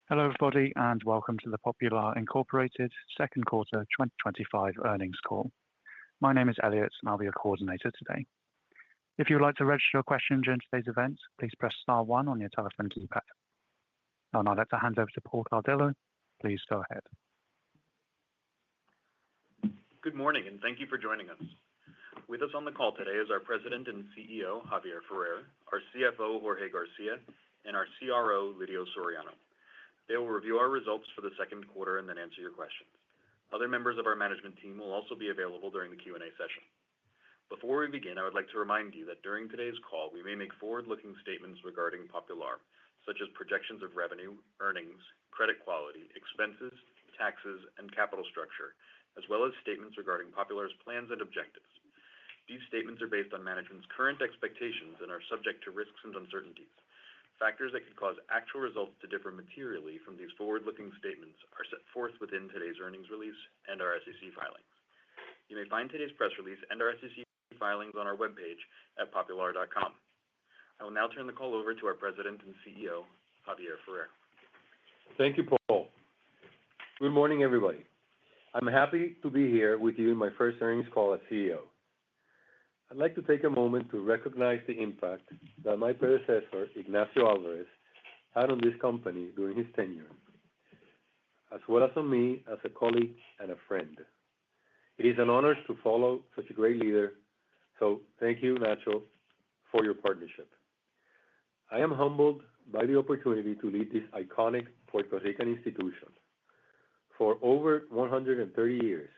Hello, everybody, and welcome to the Popular Incorporated second quarter 2025 earnings call. My name is Elliot, and I'll be your coordinator today. If you would like to register a question during today's event, please press star one on your telephone keypad. I'll now like to hand over to Paul Cardillo. Please go ahead. Good morning, and thank you for joining us. With us on the call today is our President and CEO, Javier Ferrer, our CFO, Jorge Garcia, and our CRO, Lidio Soriano. They will review our results for the second quarter and then answer your questions. Other members of our management team will also be available during the Q&A session. Before we begin, I would like to remind you that during today's call, we may make forward-looking statements regarding Popular, such as projections of revenue, earnings, credit quality, expenses, taxes, and capital structure, as well as statements regarding Popular's plans and objectives. These statements are based on management's current expectations and are subject to risks and uncertainties. Factors that could cause actual results to differ materially from these forward-looking statements are set forth within today's earnings release and our SEC filings. You may find today's press release and our SEC filings on our webpage at popular.com. I will now turn the call over to our President and CEO, Javier Ferrer. Thank you, Paul. Good morning, everybody. I'm happy to be here with you in my first earnings call as CEO. I'd like to take a moment to recognize the impact that my predecessor, Ignacio Alvarez, had on this company during his tenure, as well as on me as a colleague and a friend. It is an honor to follow such a great leader, so thank you, Nacho, for your partnership. I am humbled by the opportunity to lead this iconic Puerto Rican institution. For over 130 years,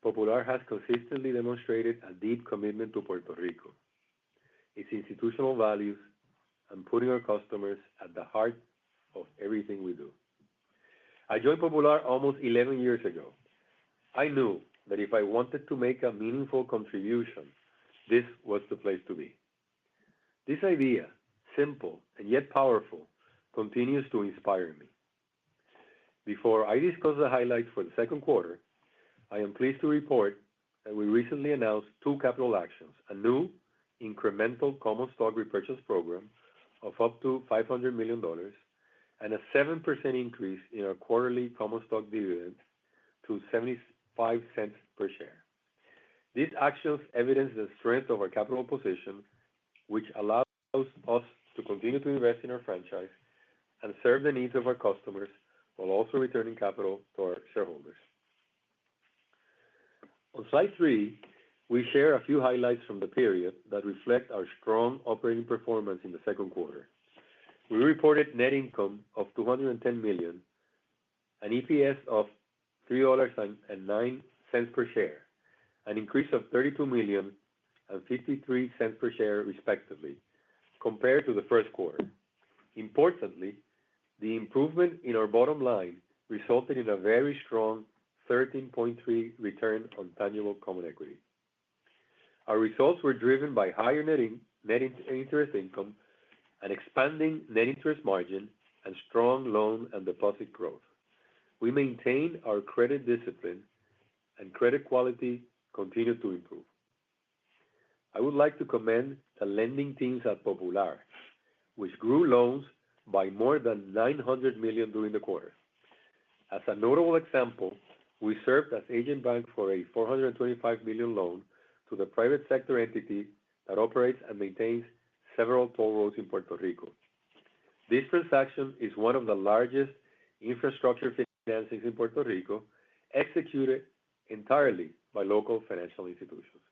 Popular has consistently demonstrated a deep commitment to Puerto Rico, its institutional values, and putting our customers at the heart of everything we do. I joined Popular almost 11 years ago. I knew that if I wanted to make a meaningful contribution, this was the place to be. This idea, simple and yet powerful, continues to inspire me. Before I discuss the highlights for the second quarter, I am pleased to report that we recently announced two capital actions: a new incremental common stock repurchase program of up to $500 million and a 7% increase in our quarterly common stock dividend to 75 cents per share. These actions evidence the strength of our capital position, which allows us to continue to invest in our franchise and serve the needs of our customers while also returning capital to our shareholders. On slide 3, we share a few highlights from the period that reflect our strong operating performance in the second quarter. We reported net income of $210 million, an EPS of $3.09 per share, an increase of $32 million and 53 cents per share, respectively, compared to the first quarter. Importantly, the improvement in our bottom line resulted in a very strong 13.3% return on tangible common equity. Our results were driven by higher net interest income, an expanding net interest margin, and strong loan and deposit growth. We maintained our credit discipline, and credit quality continued to improve. I would like to commend the lending teams at Popular, which grew loans by more than $900 million during the quarter. As a notable example, we served as agent bank for a $425 million loan to the private sector entity that operates and maintains several toll roads in Puerto Rico. This transaction is one of the largest infrastructure financings in Puerto Rico, executed entirely by local financial institutions.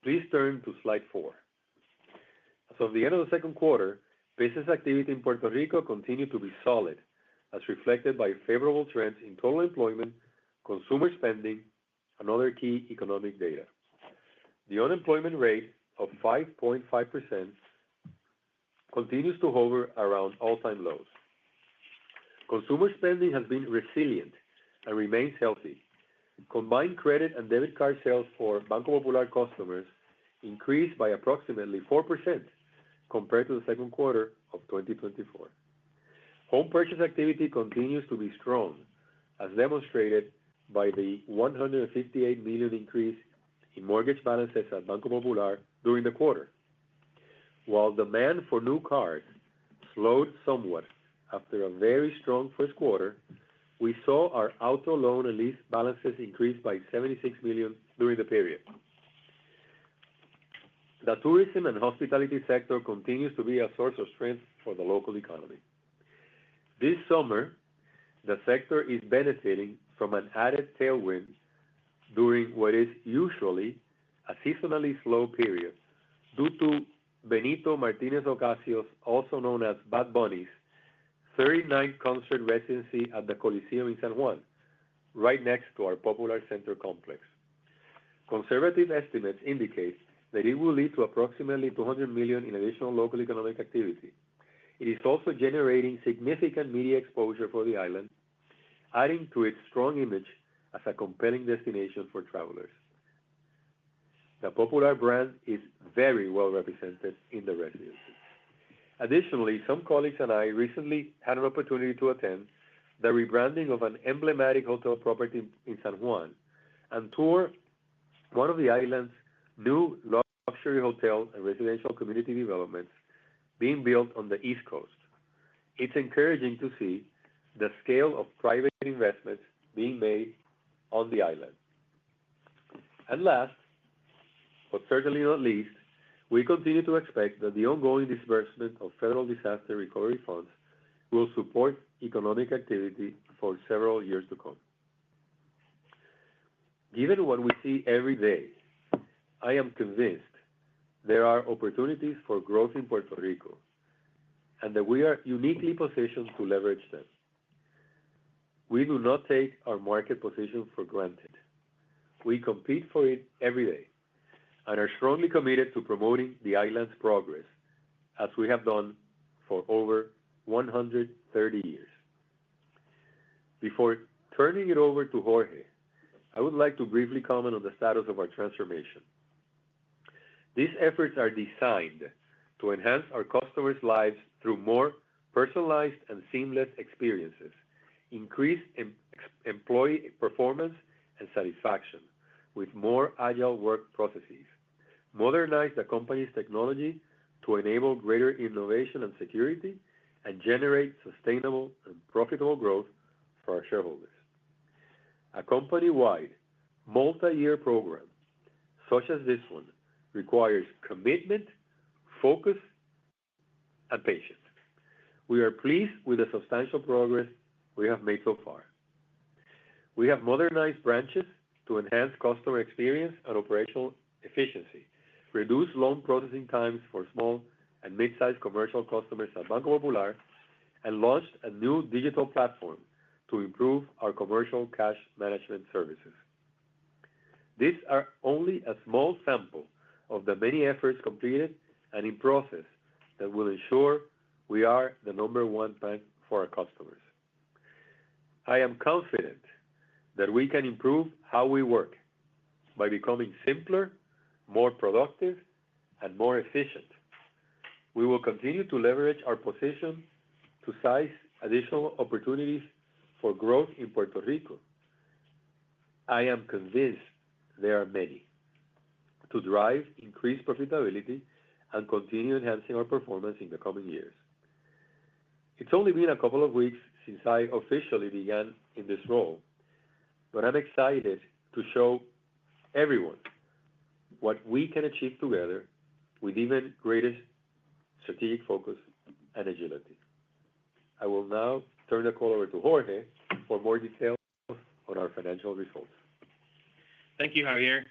Please turn to slide 4. As of the end of the second quarter, business activity in Puerto Rico continued to be solid, as reflected by favorable trends in total employment, consumer spending, and other key economic data. The unemployment rate of 5.5% continues to hover around all-time lows. Consumer spending has been resilient and remains healthy. Combined credit and debit card sales for Banco Popular customers increased by approximately 4% compared to the second quarter of 2024. Home purchase activity continues to be strong, as demonstrated by the $158 million increase in mortgage balances at Banco Popular during the quarter. While demand for new cars slowed somewhat after a very strong first quarter, we saw our auto loan and lease balances increase by $76 million during the period. The tourism and hospitality sector continues to be a source of strength for the local economy. This summer, the sector is benefiting from an added tailwind during what is usually a seasonally slow period due to Benito Martinez Ocasio's, also known as Bad Bunny's, 39th concert residency at the Coliseum in San Juan, right next to our Popular Center complex. Conservative estimates indicate that it will lead to approximately $200 million in additional local economic activity. It is also generating significant media exposure for the island, adding to its strong image as a compelling destination for travelers. The Popular brand is very well represented in the residency. Additionally, some colleagues and I recently had an opportunity to attend the rebranding of an emblematic hotel property in San Juan and tour one of the island's new luxury hotel and residential community developments being built on the East Coast. It's encouraging to see the scale of private investments being made on the island. And last, but certainly not least, we continue to expect that the ongoing disbursement of federal disaster recovery funds will support economic activity for several years to come. Given what we see every day, I am convinced there are opportunities for growth in Puerto Rico and that we are uniquely positioned to leverage them. We do not take our market position for granted. We compete for it every day and are strongly committed to promoting the island's progress, as we have done for over 130 years. Before turning it over to Jorge, I would like to briefly comment on the status of our transformation. These efforts are designed to enhance our customers' lives through more personalized and seamless experiences, increase employee performance and satisfaction with more agile work processes, modernize the company's technology to enable greater innovation and security, and generate sustainable and profitable growth for our shareholders. A company-wide, multi-year program such as this one requires commitment, focus, and patience. We are pleased with the substantial progress we have made so far. We have modernized branches to enhance customer experience and operational efficiency, reduce loan processing times for small and mid-sized commercial customers at Banco Popular, and launched a new digital platform to improve our commercial cash management services. These are only a small sample of the many efforts completed and in process that will ensure we are the #1 bank for our customers. I am confident that we can improve how we work by becoming simpler, more productive, and more efficient. We will continue to leverage our position to seize additional opportunities for growth in Puerto Rico. I am convinced there are many to drive increased profitability and continue enhancing our performance in the coming years. It's only been a couple of weeks since I officially began in this role, but I'm excited to show everyone what we can achieve together with even greater strategic focus and agility. I will now turn the call over to Jorge for more details on our financial results. Thank you, Javier.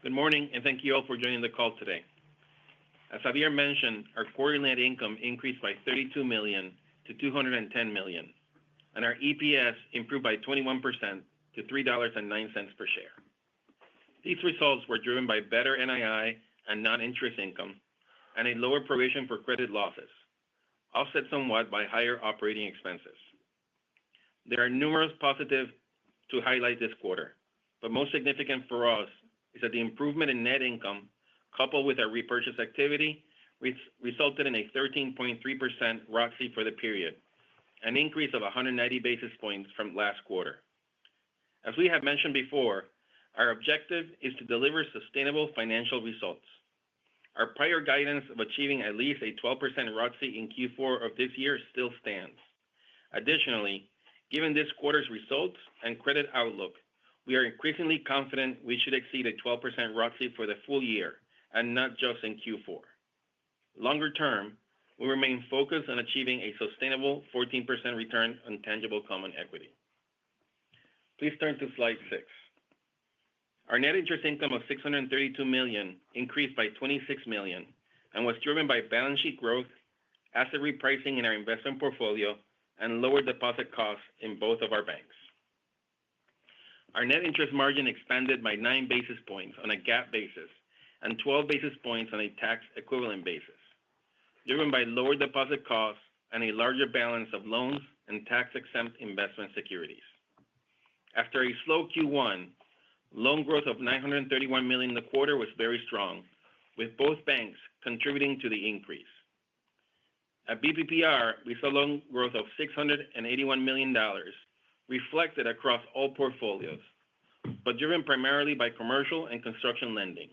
Good morning, and thank you all for joining the call today. As Javier mentioned, our quarterly net income increased by $32 million to $210 million, and our EPS improved by 21% to $3.09 per share. These results were driven by better NII and non-interest income and a lower provision for credit losses, offset somewhat by higher operating expenses. There are numerous positives to highlight this quarter, but most significant for us is that the improvement in net income, coupled with our repurchase activity, resulted in a 13.3% ROTCE for the period, an increase of 190 basis points from last quarter. As we have mentioned before, our objective is to deliver sustainable financial results. Our prior guidance of achieving at least a 12% ROTCE in Q4 of this year still stands, Additionally, given this quarter's results and credit outlook, we are increasingly confident we should exceed a 12% ROTCE for the full year and not just in Q4. Longer term, we remain focused on achieving a sustainable 14% return on tangible common equity. Please turn to slide 6. Our net interest income of $632 million increased by $26 million and was driven by balance sheet growth, asset repricing in our investment portfolio, and lower deposit costs in both of our banks. Our net interest margin expanded by 9 basis points on a GAAP basis and 12 basis points on a tax equivalent basis, driven by lower deposit costs and a larger balance of loans and tax-exempt investment securities. After a slow Q1, loan growth of $931 million in the quarter was very strong, with both banks contributing to the increase. At BPPR, we saw loan growth of $681 million, reflected across all portfolios, but driven primarily by commercial and construction lending.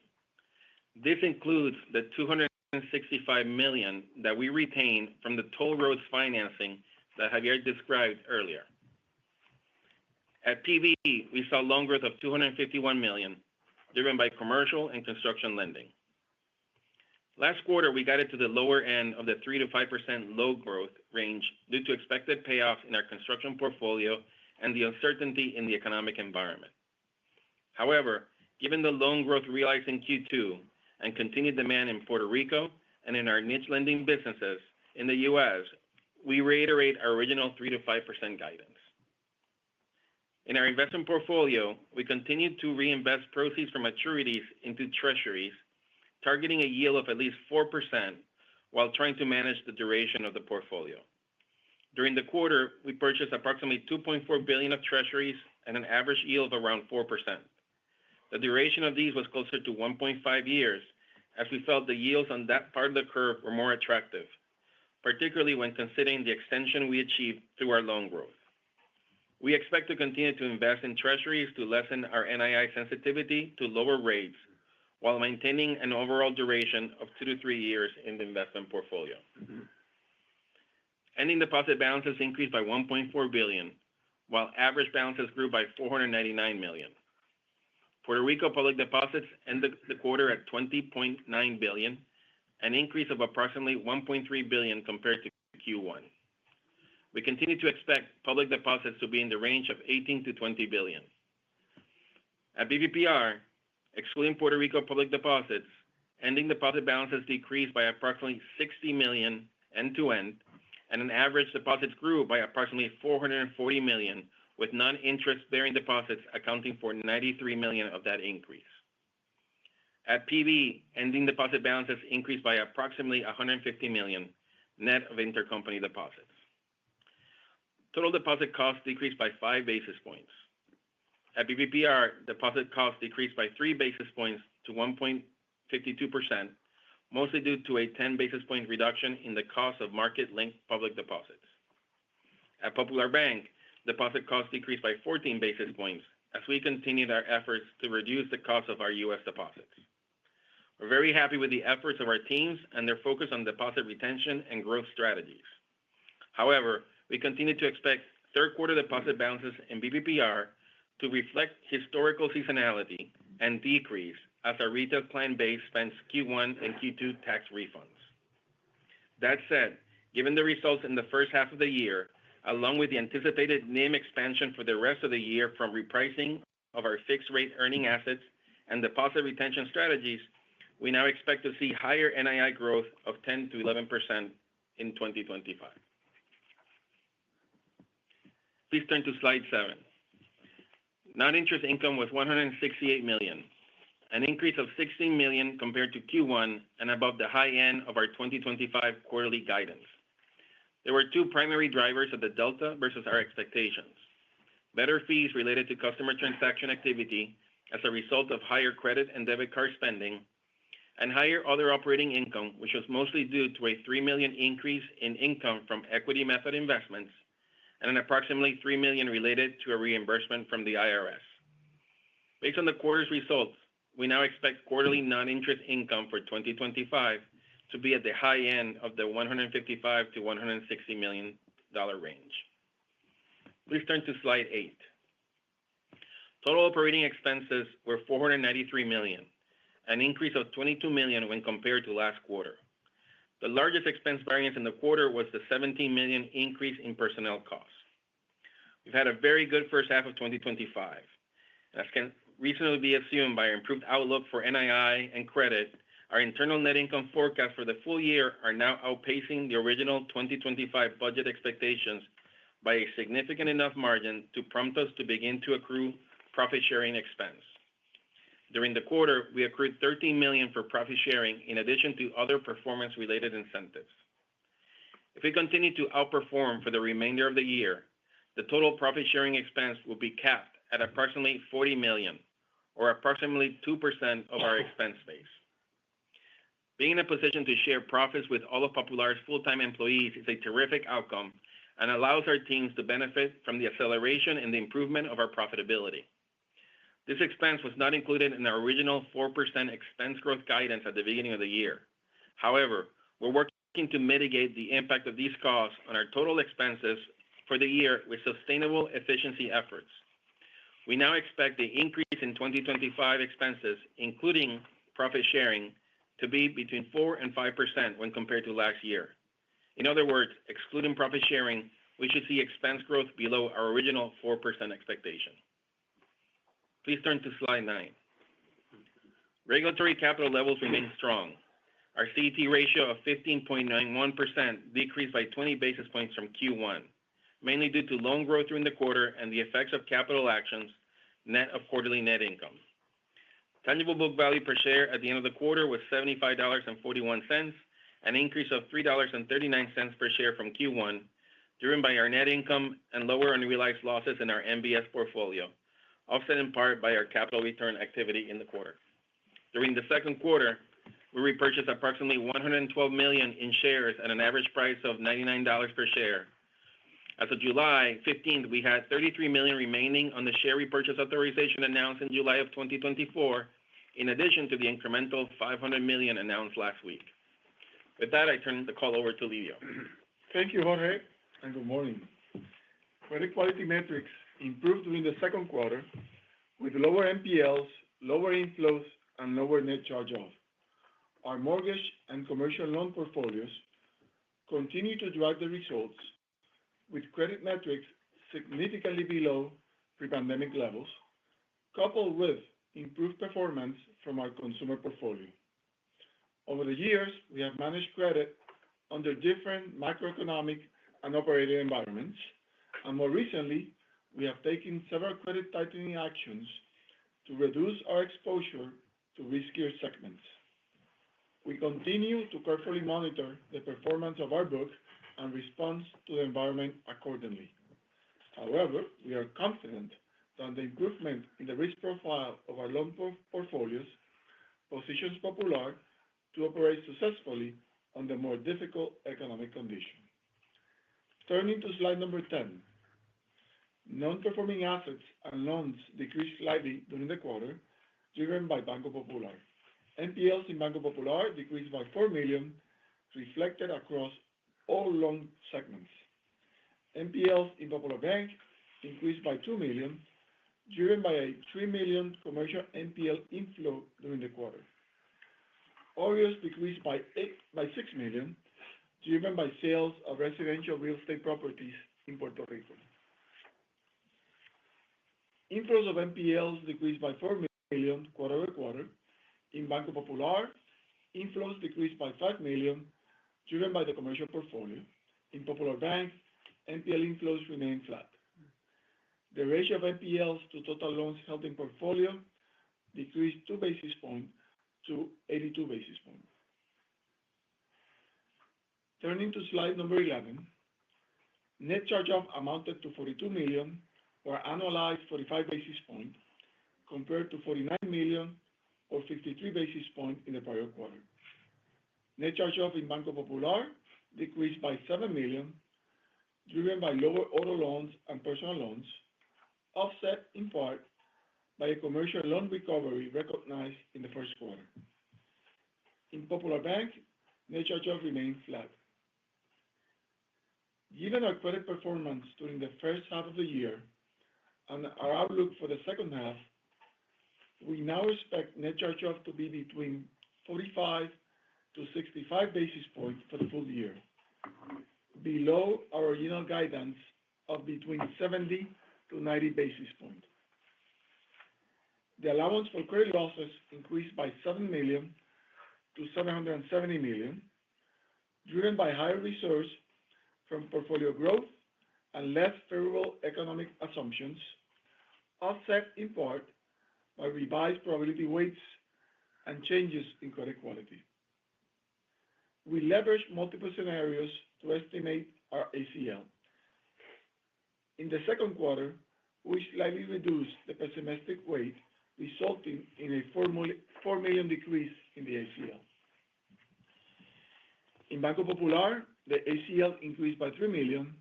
This includes the $265 million that we retained from the toll roads financing that Javier described earlier. At PB, we saw loan growth of $251 million, driven by commercial and construction lending. Last quarter, we got it to the lower end of the 3 to 5% low growth range due to expected payoffs in our construction portfolio and the uncertainty in the economic environment. However, given the loan growth realized in Q2 and continued demand in Puerto Rico and in our niche lending businesses in the U.S., we reiterate our original 3 to 5% guidance. In our investment portfolio, we continue to reinvest proceeds from maturities into treasuries, targeting a yield of at least 4% while trying to manage the duration of the portfolio. During the quarter, we purchased approximately $2.4 billion of treasuries at an average yield of around 4%. The duration of these was closer to 1.5 years, as we felt the yields on that part of the curve were more attractive, particularly when considering the extension we achieved through our loan growth. We expect to continue to invest in treasuries to lessen our NII sensitivity to lower rates while maintaining an overall duration of 2 to 3 years in the investment portfolio. Ending deposit balances increased by $1.4 billion, while average balances grew by $499 million. Puerto Rico public deposits ended the quarter at $20.9 billion, an increase of approximately $1.3 billion compared to Q1. We continue to expect public deposits to be in the range of $18 to $20 billion. At BPPR, excluding Puerto Rico public deposits, ending deposit balances decreased by approximately $60 million end-to-end, and an average deposits grew by approximately $440 million, with non-interest-bearing deposits accounting for $93 million of that increase. At PB, ending deposit balances increased by approximately $150 million, net of intercompany deposits. Total deposit costs decreased by 5 basis points. At BPPR, deposit costs decreased by 3 basis points to 1.52%, mostly due to a 10 basis point reduction in the cost of market-linked public deposits. At Popular Bank, deposit costs decreased by 14 basis points as we continued our efforts to reduce the cost of our U.S. deposits. We're very happy with the efforts of our teams and their focus on deposit retention and growth strategies. However, we continue to expect third quarter deposit balances in BPPR to reflect historical seasonality and decrease as our retail client base spends Q1 and Q2 tax refunds. That said, given the results in the first half of the year, along with the anticipated NIM expansion for the rest of the year from repricing of our fixed rate earning assets and deposit retention strategies, we now expect to see higher NII growth of 10 to 11% in 2025. Please turn to slide 7. Non-interest income was $168 million, an increase of $16 million compared to Q1 and above the high end of our 2025 quarterly guidance. There were 2 primary drivers of the delta versus our expectations: better fees related to customer transaction activity as a result of higher credit and debit card spending, and higher other operating income, which was mostly due to a $3 million increase in income from equity method investments and an approximately $3 million related to a reimbursement from the IRS. Based on the quarter's results, we now expect quarterly non-interest income for 2025 to be at the high end of the $155 to $160 million range. Please turn to slide 8. Total operating expenses were $493 million, an increase of $22 million when compared to last quarter. The largest expense variance in the quarter was the $17 million increase in personnel costs. We've had a very good first half of 2025. As can reasonably be assumed by our improved outlook for NII and credit, our internal net income forecasts for the full year are now outpacing the original 2025 budget expectations by a significant enough margin to prompt us to begin to accrue profit sharing expense. During the quarter, we accrued $13 million for profit sharing in addition to other performance-related incentives. If we continue to outperform for the remainder of the year, the total profit sharing expense will be capped at approximately $40 million, or approximately 2% of our expense base. Being in a position to share profits with all of Popular's full-time employees is a terrific outcome and allows our teams to benefit from the acceleration and the improvement of our profitability. This expense was not included in our original 4% expense growth guidance at the beginning of the year. However, we're working to mitigate the impact of these costs on our total expenses for the year with sustainable efficiency efforts. We now expect the increase in 2025 expenses, including profit sharing, to be between 4% and 5% when compared to last year. In other words, excluding profit sharing, we should see expense growth below our original 4% expectation. Please turn to slide 9. Regulatory capital levels remain strong. Our CET ratio of 15.91% decreased by 20 basis points from Q1, mainly due to loan growth during the quarter and the effects of capital actions, net of quarterly net income. Tangible book value per share at the end of the quarter was $75.41, an increase of $3.39 per share from Q1, driven by our net income and lower unrealized losses in our MBS portfolio, offset in part by our capital return activity in the quarter. During the second quarter, we repurchased approximately $112 million in shares at an average price of $99 per share. As of July 15th, we had $33 million remaining on the share repurchase authorization announced in July of 2024, in addition to the incremental $500 million announced last week. With that, I turn the call over to Lidio. Thank you, Jorge, and good morning. Credit quality metrics improved during the second quarter with lower NPLs, lower inflows, and lower net charge-off. Our mortgage and commercial loan portfolios continue to drive the results, with credit metrics significantly below pre-pandemic levels, coupled with improved performance from our consumer portfolio. Over the years, we have managed credit under different macroeconomic and operating environments, and more recently, we have taken several credit tightening actions to reduce our exposure to riskier segments. We continue to carefully monitor the performance of our book and respond to the environment accordingly. However, we are confident that the improvement in the risk profile of our loan portfolios positions Popular to operate successfully under more difficult economic conditions. Turning to slide number 10, non-performing assets and loans decreased slightly during the quarter, driven by Banco Popular. NPLs in Banco Popular decreased by $4 million, reflected across all loan segments. NPLs in Popular Bank increased by $2 million, driven by a $3 million commercial NPL inflow during the quarter. OREOs decreased by $6 million, driven by sales of residential real estate properties in Puerto Rico. Inflows of NPLs decreased by $4 million quarter-over-quarter. In Banco Popular, inflows decreased by $5 million, driven by the commercial portfolio. In Popular Bank, NPL inflows remain flat. The ratio of NPLs to total loans held in portfolio decreased 2 basis points to 82 basis points. Turning to slide number 11, net charge-off amounted to $42 million, or annualized 45 basis points, compared to $49 million, or 53 basis points in the prior quarter. Net charge-off in Banco Popular decreased by $7 million, driven by lower auto loans and personal loans, offset in part by a commercial loan recovery recognized in the first quarter. In Popular Bank, net charge-off remained flat. Given our credit performance during the first half of the year and our outlook for the second half, we now expect net charge-off to be between 45 to 65 basis points for the full year, below our original guidance of between 70 to 90 basis points. The allowance for credit losses increased by $7 million to $770 million, driven by higher reserves from portfolio growth and less favorable economic assumptions, offset in part by revised probability weights and changes in credit quality. We leveraged multiple scenarios to estimate our ACL. In the second quarter, we slightly reduced the pessimistic weight, resulting in a $4 million decrease in the ACL. In Banco Popular, the ACL increased by $3 million,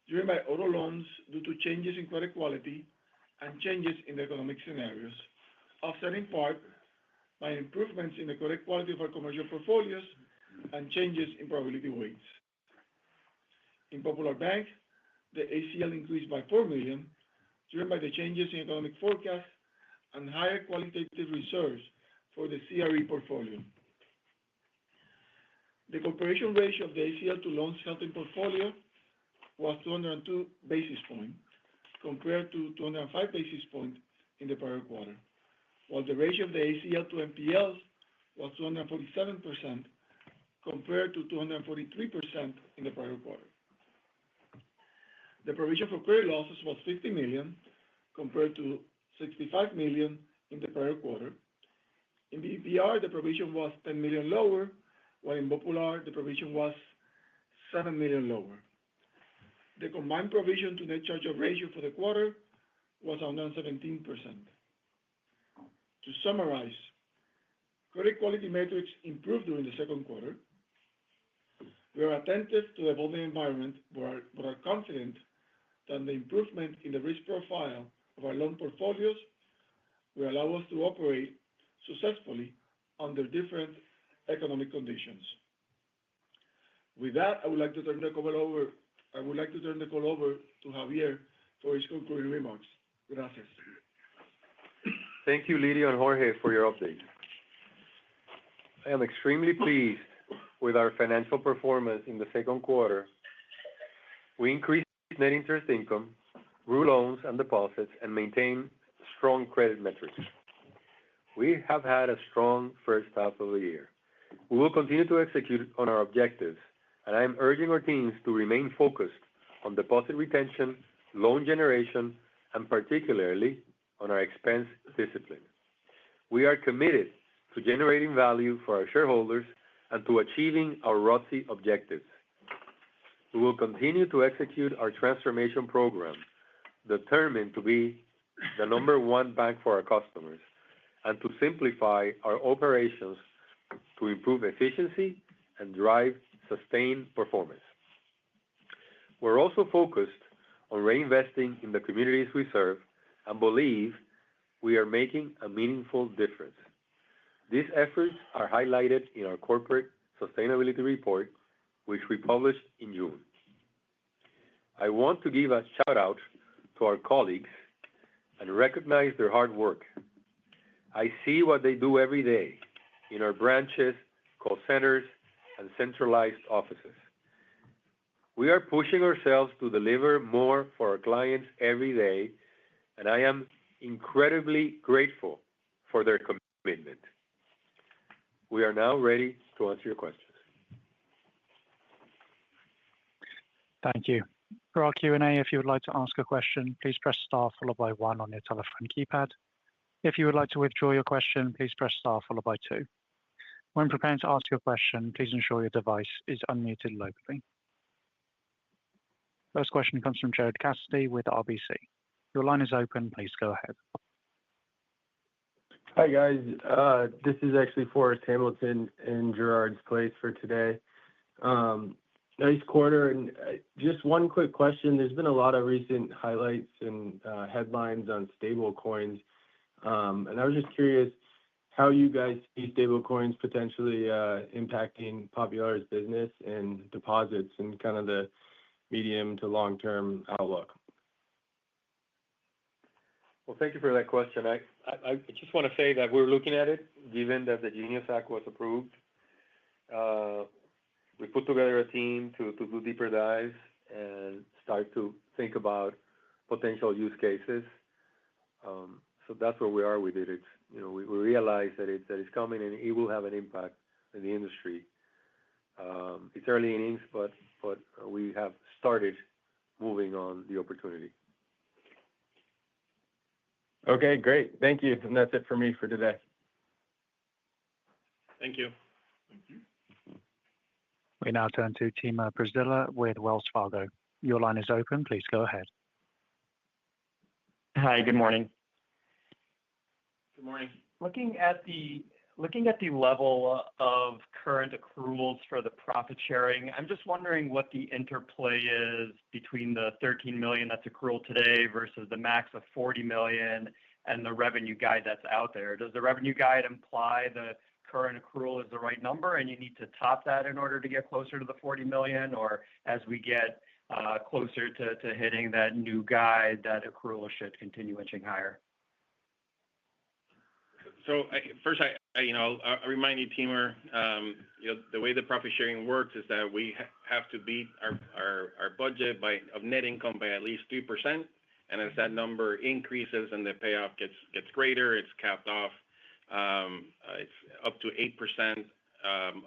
driven by auto loans due to changes in credit quality and changes in the economic scenarios, offset in part by improvements in the credit quality of our commercial portfolios and changes in probability weights. In Popular Bank, the ACL increased by $4 million, driven by the changes in economic forecasts and higher qualitative reserves for the CRE portfolio. The corporation ratio of the ACL to loans held in portfolio was 202 basis points, compared to 205 basis points in the prior quarter, while the ratio of the ACL to NPLs was 247%, compared to 243% in the prior quarter. The provision for credit losses was $50 million, compared to $65 million in the prior quarter. In BPR, the provision was $10 million lower, while in Popular, the provision was $7 million lower. The combined provision to net charge-off ratio for the quarter was 117%. To summarize, credit quality metrics improved during the second quarter. We are attentive to the evolving environment, but are confident that the improvement in the risk profile of our loan portfolios will allow us to operate successfully under different economic conditions. With that, I would like to turn the call over to Javier for his concluding remarks. Gracias. Thank you, Lidio and Jorge, for your updates. I am extremely pleased with our financial performance in the second quarter. We increased net interest income, grew loans and deposits, and maintained strong credit metrics. We have had a strong first half of the year. We will continue to execute on our objectives, and I am urging our teams to remain focused on deposit retention, loan generation, and particularly on our expense discipline. We are committed to generating value for our shareholders and to achieving our ROTCE objectives. We will continue to execute our transformation program, determined to be the number one bank for our customers, and to simplify our operations to improve efficiency and drive sustained performance. We're also focused on reinvesting in the communities we serve and believe we are making a meaningful difference. These efforts are highlighted in our corporate sustainability report, which we published in June. I want to give a shout out to our colleagues and recognize their hard work. I see what they do every day in our branches, call centers, and centralized offices. We are pushing ourselves to deliver more for our clients every day, and I am incredibly grateful for their commitment. We are now ready to answer your questions. Thank you. For our Q&A, if you would like to ask a question, please press star followed by 1 on your telephone keypad. If you would like to withdraw your question, please press star followed by 2. When preparing to ask your question, please ensure your device is unmuted locally. First question comes from Jared Cassidy with RBC. Your line is open. Please go ahead. Hi, guys. This is actually Forrest Hamilton in Gerard's place for today. Nice quarter. And just one quick question. There's been a lot of recent highlights and headlines on stable coins. And I was just curious how you guys see stable coins potentially impacting Popular's business and deposits and kind of the medium to long-term outlook? Well, thank you for that question. I just want to say that we're looking at it, given that the Genius Act was approved. We put together a team to do deeper dives and start to think about potential use cases. So that's where we are with it. We realize that it's coming and it will have an impact in the industry. It's early innings, but we have started moving on the opportunity. Okay, great. Thank you. And that's it for me for today. Thank you. Thank you. We now turn to Timur Braziler with Wells Fargo. Your line is open. Please go ahead. Hi, good morning. Good morning. Looking at the level of current accruals for the profit sharing, I'm just wondering what the interplay is between the $13 million that's accrual today versus the max of $40 million and the revenue guide that's out there. Does the revenue guide imply the current accrual is the right number and you need to top that in order to get closer to the $40 million, or as we get closer to hitting that new guide, that accrual should continue inching higher? So first, I'll remind you, Timur, the way the profit sharing works is that we have to beat our budget of net income by at least 3%. And as that number increases and the payoff gets greater, it's capped off. It's up to 8%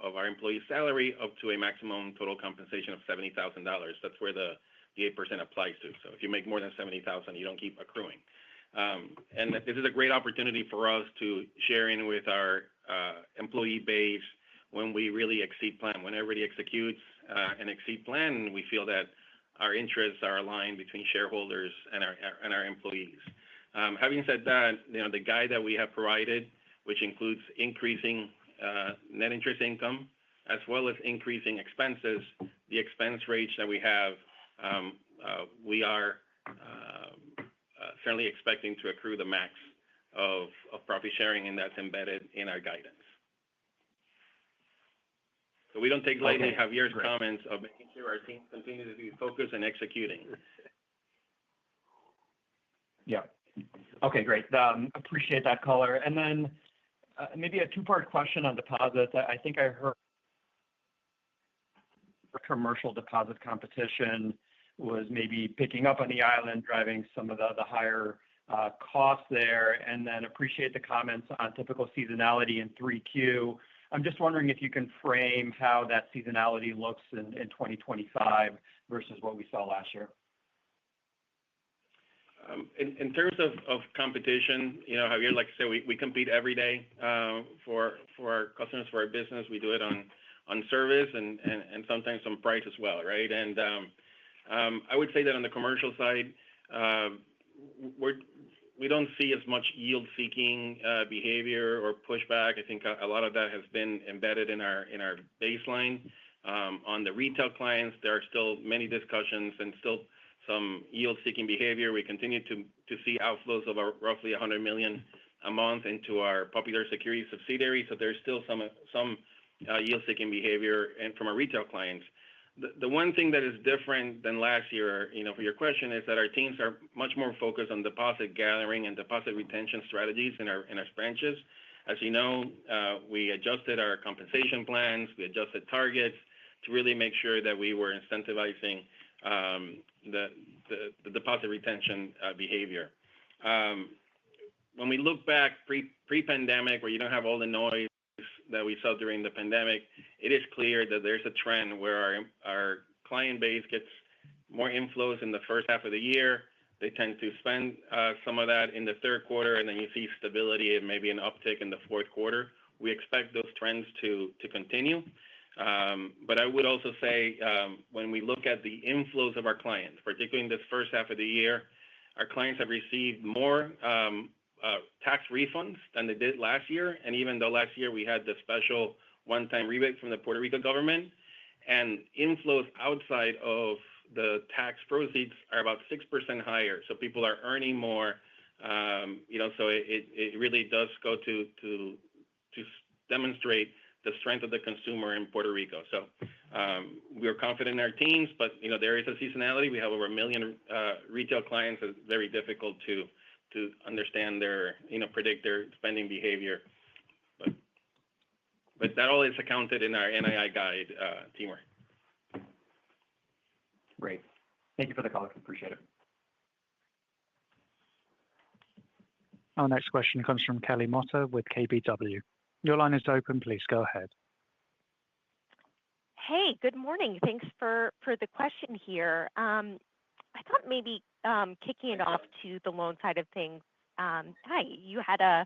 of our employee salary, up to a maximum total compensation of $70,000. That's where the 8% applies to. So if you make more than $70,000, you don't keep accruing. And this is a great opportunity for us to share in with our employee base when we really exceed plan. When everybody executes and exceed plan, we feel that our interests are aligned between shareholders and our employees. Having said that, the guide that we have provided, which includes increasing net interest income as well as increasing expenses, the expense rates that we have, we are certainly expecting to accrue the max of profit sharing, and that's embedded in our guidance. So we don't take lightly Javier's comments of making sure our team continues to be focused and executing. Yeah. Okay, great. Appreciate that color. And then maybe a two-part question on deposits. I think I heard commercial deposit competition was maybe picking up on the island, driving some of the higher costs there, and then appreciate the comments on typical seasonality in 3Q. I'm just wondering if you can frame how that seasonality looks in 2025 versus what we saw last year. In terms of competition, Javier, like I said, we compete every day for our customers, for our business. We do it on service and sometimes on price as well, right? And I would say that on the commercial side, we don't see as much yield-seeking behavior or pushback. I think a lot of that has been embedded in our baseline. On the retail clients, there are still many discussions and still some yield-seeking behavior. We continue to see outflows of roughly $100 million a month into our Popular Securities subsidiary. So there's still some yield-seeking behavior and from our retail clients. The one thing that is different than last year, for your question, is that our teams are much more focused on deposit gathering and deposit retention strategies in our branches. As you know, we adjusted our compensation plans, we adjusted targets to really make sure that we were incentivizing the deposit retention behavior. When we look back pre-pandemic, where you don't have all the noise that we saw during the pandemic, it is clear that there's a trend where our client base gets more inflows in the first half of the year. They tend to spend some of that in the third quarter, and then you see stability and maybe an uptick in the fourth quarter. We expect those trends to continue. But I would also say when we look at the inflows of our clients, particularly in this first half of the year, our clients have received more tax refunds than they did last year. And even though last year we had the special one-time rebate from the Puerto Rico government, and inflows outside of the tax proceeds are about 6% higher. So people are earning more. So it really does go to demonstrate the strength of the consumer in Puerto Rico. So we are confident in our teams, but there is a seasonality. We have over 1 million retail clients. It's very difficult to understand their predict their spending behavior. But that all is accounted in our NII guide, Timur. Great. Thank you for the call. Appreciate it. Our next question comes from Kelly Motta with KBW. Your line is open. Please go ahead. Hey, good morning. Thanks for the question here. I thought maybe kicking it off to the loan side of things. Hi, you had a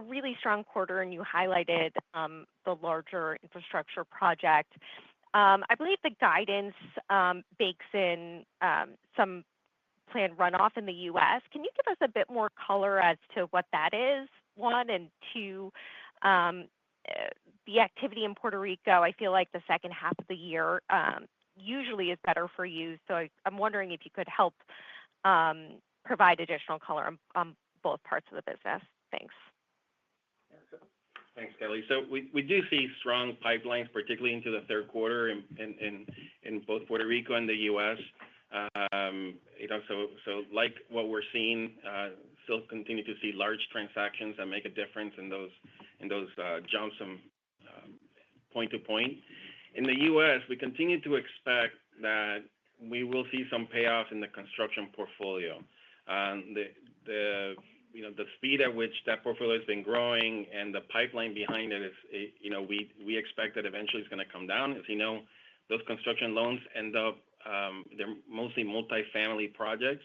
really strong quarter and you highlighted the larger infrastructure project. I believe the guidance bakes in some planned runoff in the U.S. Can you give us a bit more color as to what that is, one, and two, the activity in Puerto Rico? I feel like the second half of the year usually is better for you. So I'm wondering if you could help provide additional color on both parts of the business. Thanks. Thanks, Kelly. So we do see strong pipelines, particularly into the third quarter in both Puerto Rico and the U.S. So like what we're seeing, still continue to see large transactions that make a difference in those jumps from point to point. In the U.S., we continue to expect that we will see some payoffs in the construction portfolio. The speed at which that portfolio has been growing and the pipeline behind it is, we expect that eventually it's going to come down. As you know, those construction loans end up, they're mostly multifamily projects,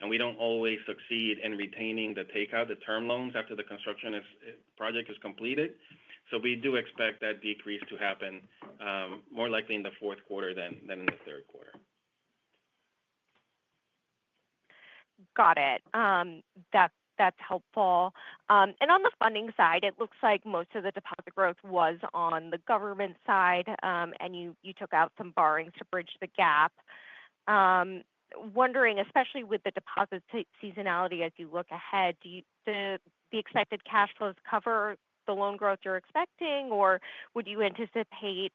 and we don't always succeed in retaining the takeout, the term loans after the construction project is completed. So we do expect that decrease to happen more likely in the fourth quarter than in the third quarter. Got it. That's helpful. And on the funding side, it looks like most of the deposit growth was on the government side, and you took out some borrowings to bridge the gap. Wondering, especially with the deposit seasonality as you look ahead, do the expected cash flows cover the loan growth you're expecting, or would you anticipate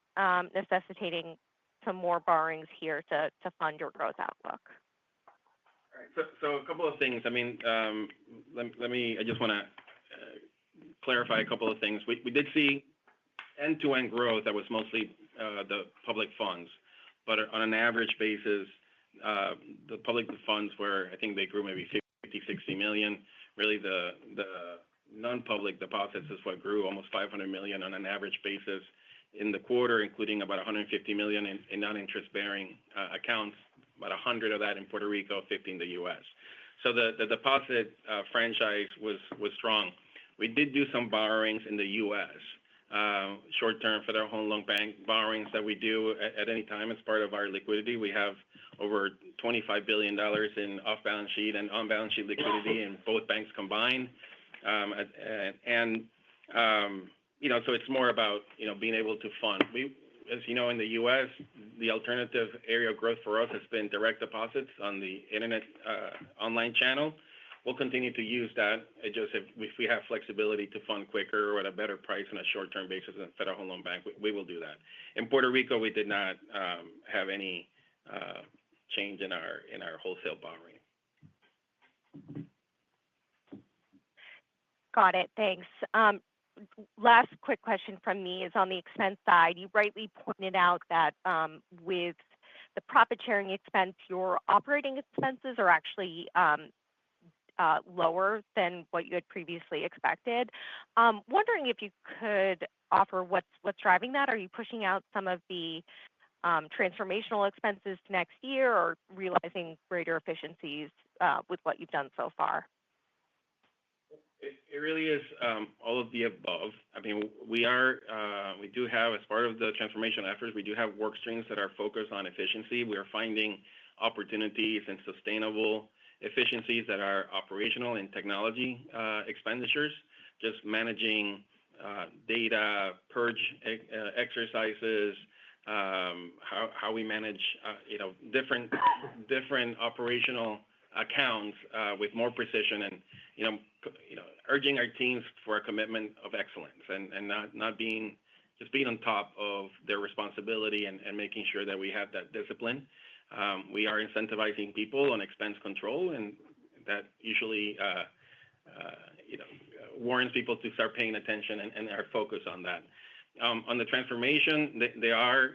necessitating some more borrowings here to fund your growth outlook? So a couple of things. I mean, I just want to clarify a couple of things. We did see end-to-end growth that was mostly the public funds, but on an average basis, the public funds I think they grew maybe 50, 60 million. Really, the non-public deposits is what grew almost 500 million on an average basis in the quarter, including about 150 million in non-interest-bearing accounts, about 100 of that in Puerto Rico, 50 in the U.S. So the deposit franchise was strong. We did do some borrowings in the U.S., short-term Federal Home Loan Bank borrowings that we do at any time as part of our liquidity. We have over $25 billion in off-balance sheet and on-balance sheet liquidity in both banks combined. So it's more about, being able to fund. As you know, in the U.S., the alternative area of growth for us has been direct deposits on the internet online channel. We'll continue to use that. Just if we have flexibility to fund quicker or at a better price on a short-term basis than Federal Home Loan Bank, we will do that. In Puerto Rico, we did not have any change in our wholesale borrowing. Got it. Thanks. Last quick question from me is on the expense side. You rightly pointed out that with the profit sharing expense, your operating expenses are actually lower than what you had previously expected. Wondering if you could offer what's driving that. Are you pushing out some of the transformational expenses to next year, or realizing greater efficiencies with what you've done so far? It really is all of the above. I mean, we do have, as part of the transformation efforts, we do have work streams that are focused on efficiency. We are finding opportunities and sustainable efficiencies that are operational and technology expenditures, just managing data purge exercises, how we manage different operational accounts with more precision, and urging our teams for a commitment of excellence and not being just being on top of their responsibility and making sure that we have that discipline. We are incentivizing people on expense control, and that usually warrants people to start paying attention and are focused on that. On the transformation, there are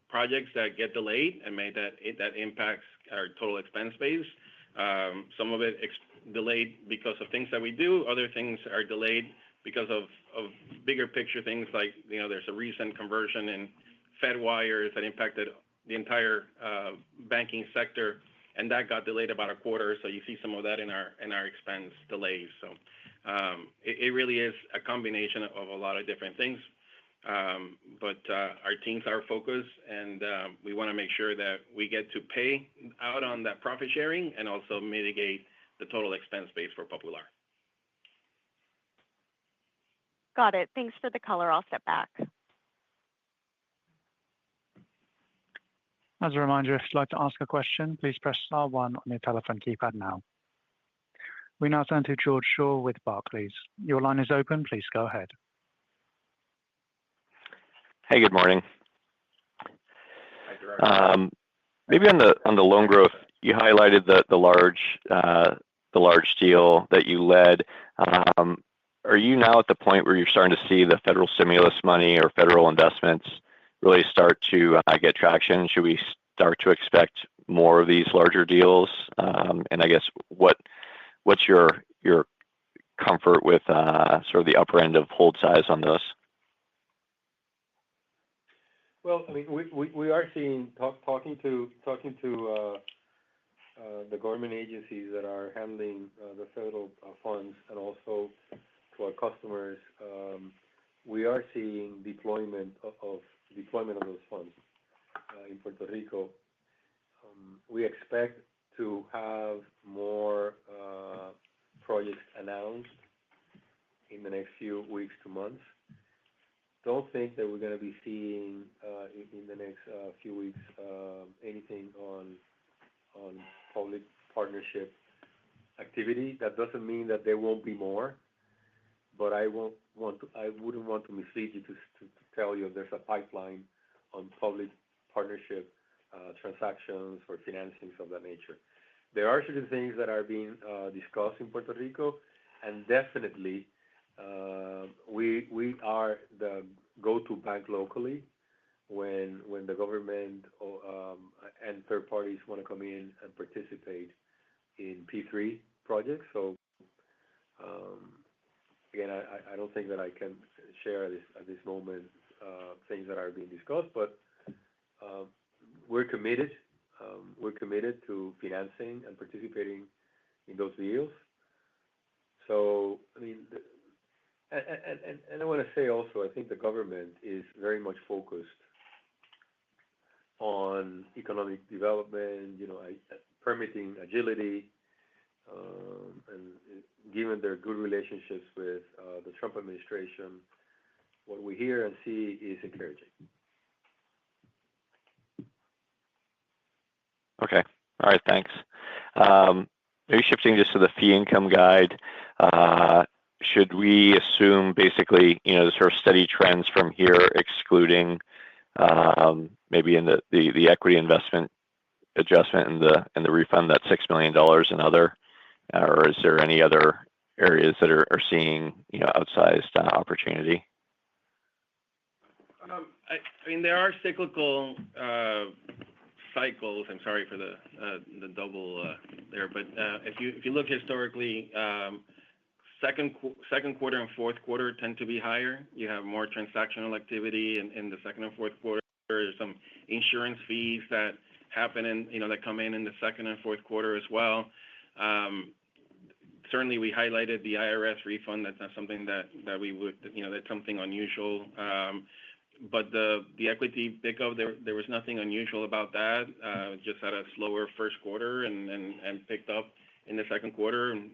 projects that get delayed and that impacts our total expense base. Some of it delayed because of things that we do. Other things are delayed because of bigger picture things like, there's a recent conversion in Fed wires that impacted the entire banking sector, and that got delayed about a quarter. So you see some of that in our expense delays. So it really is a combination of a lot of different things. But our teams are focused, and we want to make sure that we get to pay out on that profit sharing and also mitigate the total expense base for Popular. Got it. Thanks for the color. I'll step back. As a reminder, if you'd like to ask a question, please press star one on your telephone keypad now. We now turn to George Shaw with Barclays. Your line is open. Please go ahead. Hey, good morning. Maybe on the loan growth, you highlighted the large deal that you led. Are you now at the point where you're starting to see the federal stimulus money or federal investments really start to get traction? Should we start to expect more of these larger deals? And I guess what's your comfort with sort of the upper end of hold size on those? Well, I mean, we are seeing talking to the government agencies that are handling the federal funds and also to our customers. We are seeing deployment of those funds in Puerto Rico. We expect to have more projects announced in the next few weeks to months. Don't think that we're going to be seeing in the next few weeks anything on public partnership activity. That doesn't mean that there won't be more, but I wouldn't want to mislead you to tell you there's a pipeline on public partnership transactions or financings of that nature. There are certain things that are being discussed in Puerto Rico, and definitely we are the go-to bank locally when the government and third parties want to come in and participate in P3 projects. So again, I don't think that I can share at this moment things that are being discussed, but we're committed. We're committed to financing and participating in those deals. So, I mean, and I want to say also, I think the government is very much focused on economic development, permitting agility, and given their good relationships with the Trump administration, what we hear and see is encouraging. Okay. All right. Thanks. Maybe shifting just to the fee income guide. Should we assume basically, the sort of steady trends from here, excluding maybe in the equity investment adjustment and the refund, that $6 million and other, or is there any other areas that are seeing outsized opportunity? I mean, there are cyclical cycles. I'm sorry for the double there, but if you look historically, second quarter and fourth quarter tend to be higher. You have more transactional activity in the second and fourth quarter. There's some insurance fees that happen that come in the second and fourth quarter as well. Certainly, we highlighted the IRS refund. That's not something that we would, that's something unusual. But the equity pickup, there was nothing unusual about that. Just had a slower first quarter and picked up in the second quarter. And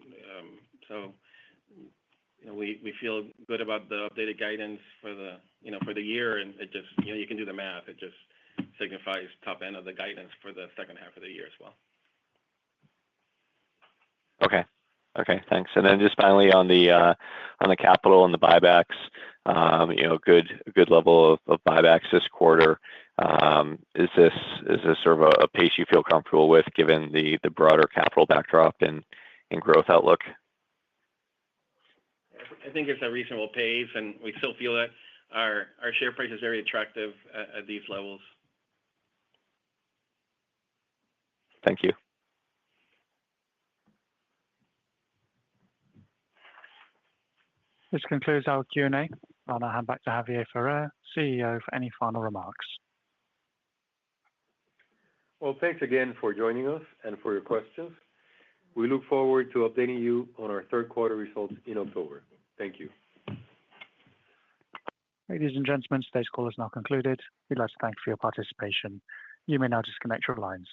so, we feel good about the updated guidance for the year, and it just, you can do the math. It just signifies top end of the guidance for the second half of the year as well. Okay, thanks. And then just finally on the capital and the buybacks, good level of buybacks this quarter. Is this sort of a pace you feel comfortable with given the broader capital backdrop and growth outlook? I think it's a reasonable pace, and we still feel that our share price is very attractive at these levels. Thank you. This concludes our Q&A. I'll now hand back to Javier Ferrer, CEO, for any final remarks. Well, thanks again for joining us and for your questions. We look forward to updating you on our third quarter results in October. Thank you. Ladies and gentlemen, today's call is now concluded. We'd like to thank you for your participation. You may now disconnect your lines.